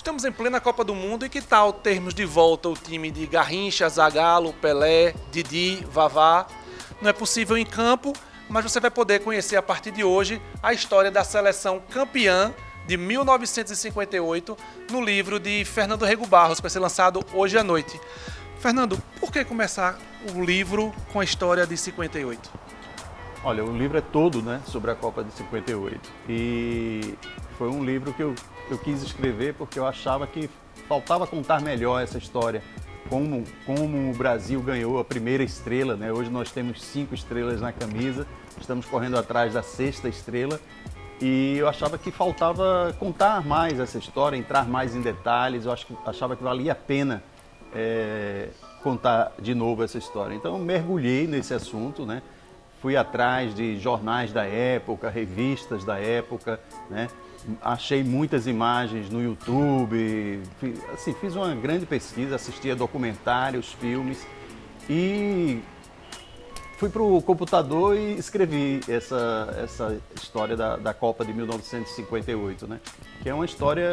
Estamos em plena Copa do Mundo e que tal termos de volta o time de Garrincha, Zagallo, Pelé, Didi, Vavá? Não é possível em campo, mas você vai poder conhecer a partir de hoje a história da seleção campeã de 1958 no livro de Fernando Rego Barros, que vai ser lançado hoje à noite. Fernando, por que começar o livro com a história de 58? Olha, o livro é todo, né, sobre a Copa de 58 e foi um livro que eu quis escrever porque eu achava que faltava contar melhor essa história, como o Brasil ganhou a primeira estrela, né? Hoje nós temos 5 estrelas na camisa, estamos correndo atrás da 6ª estrela e eu achava que faltava contar mais essa história, entrar mais em detalhes. Eu achava que valia a pena contar de novo essa história. Então eu mergulhei nesse assunto, né? Fui atrás de jornais da época, revistas da época, né? Achei muitas imagens no YouTube, fiz uma grande pesquisa, assistia documentários, filmes e fui para o computador e escrevi essa história da Copa de 1958, né? Que é uma história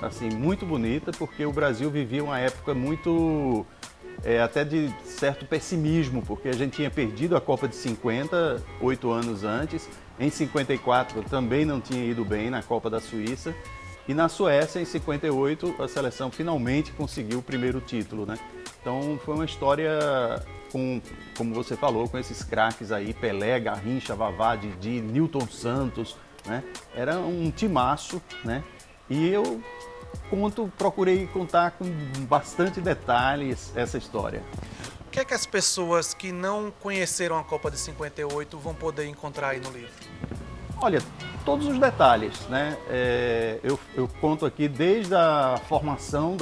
assim, muito bonita, porque o Brasil vivia uma época muito... até de certo pessimismo, porque a gente tinha perdido a Copa de 50, 8 anos antes. Em 54 também não tinha ido bem na Copa da Suíça. E na Suécia, em 58, a seleção finalmente conseguiu o primeiro título, né? Então foi uma história, como você falou, com esses craques aí, Pelé, Garrincha, Vavá, Didi, Nilton Santos, né? Era um timaço, né? E eu procurei contar com bastante detalhes essa história. O que é que as pessoas que não conheceram a Copa de 58 vão poder encontrar aí no livro? Olha, todos os detalhes, né? Eu conto aqui desde a formação,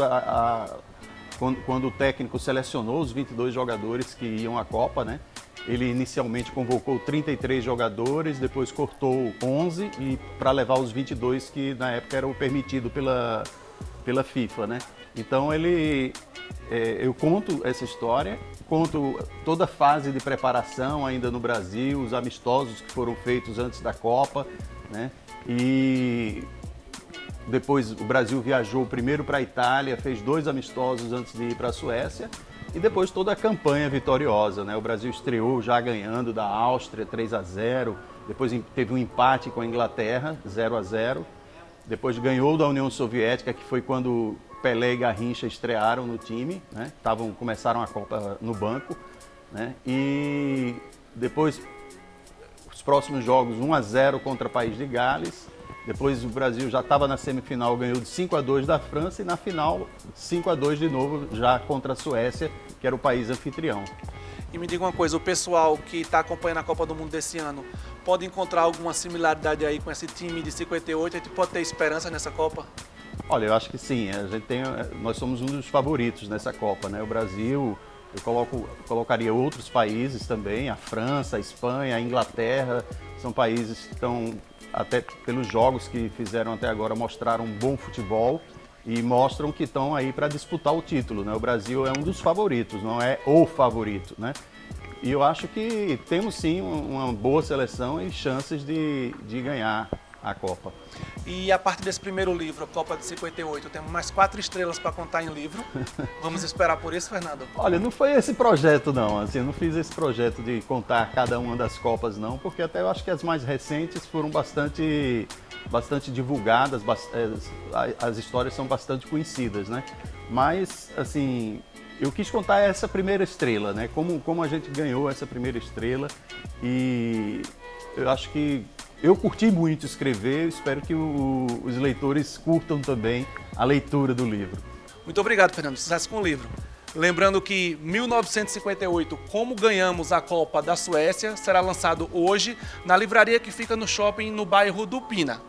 quando o técnico selecionou os 22 jogadores que iam à Copa, né? Ele inicialmente convocou 33 jogadores, depois cortou 11 e para levar os 22 que na época eram permitidos pela FIFA, né? Então eu conto essa história, conto toda a fase de preparação ainda no Brasil, os amistosos que foram feitos antes da Copa, né? E depois o Brasil viajou primeiro para a Itália, fez 2 amistosos antes de ir para a Suécia e depois toda a campanha vitoriosa, né? O Brasil estreou já ganhando da Áustria 3-0, depois teve um empate com a Inglaterra 0-0. Depois ganhou da União Soviética, que foi quando Pelé e Garrincha estrearam no time, né? Começaram a Copa no banco, né? E depois, os próximos jogos, 1-0 contra o País de Gales. Depois o Brasil já estava na semifinal, ganhou de 5-2 da França e na final 5-2 de novo, já contra a Suécia, que era o país anfitrião. E me diga uma coisa, o pessoal que está acompanhando a Copa do Mundo desse ano pode encontrar alguma similaridade aí com esse time de 58? A gente pode ter esperança nessa Copa? Olha, eu acho que sim. Nós somos um dos favoritos nessa Copa, né? O Brasil, eu colocaria outros países também, a França, a Espanha, a Inglaterra, são países que estão, até pelos jogos que fizeram até agora, mostraram um bom futebol e mostram que estão aí para disputar o título, né? O Brasil é um dos favoritos, não é o favorito, né? E eu acho que temos sim uma boa seleção e chances de ganhar a Copa. E a partir desse primeiro livro, a Copa de 58, temos mais 4 estrelas para contar em livro. Vamos esperar por isso, Fernando? Olha, não foi esse projeto não, assim, eu não fiz esse projeto de contar cada uma das Copas não, porque até eu acho que as mais recentes foram bastante divulgadas, as histórias são bastante conhecidas, né? Mas, assim, eu quis contar essa primeira estrela, né? Como a gente ganhou essa primeira estrela e eu acho que eu curti muito escrever, espero que os leitores curtam também a leitura do livro. Muito obrigado, Fernando. Sucesso com o livro. Lembrando que 1958, Como Ganhamos a Copa da Suécia, será lançado hoje na livraria que fica no shopping no bairro do Pina.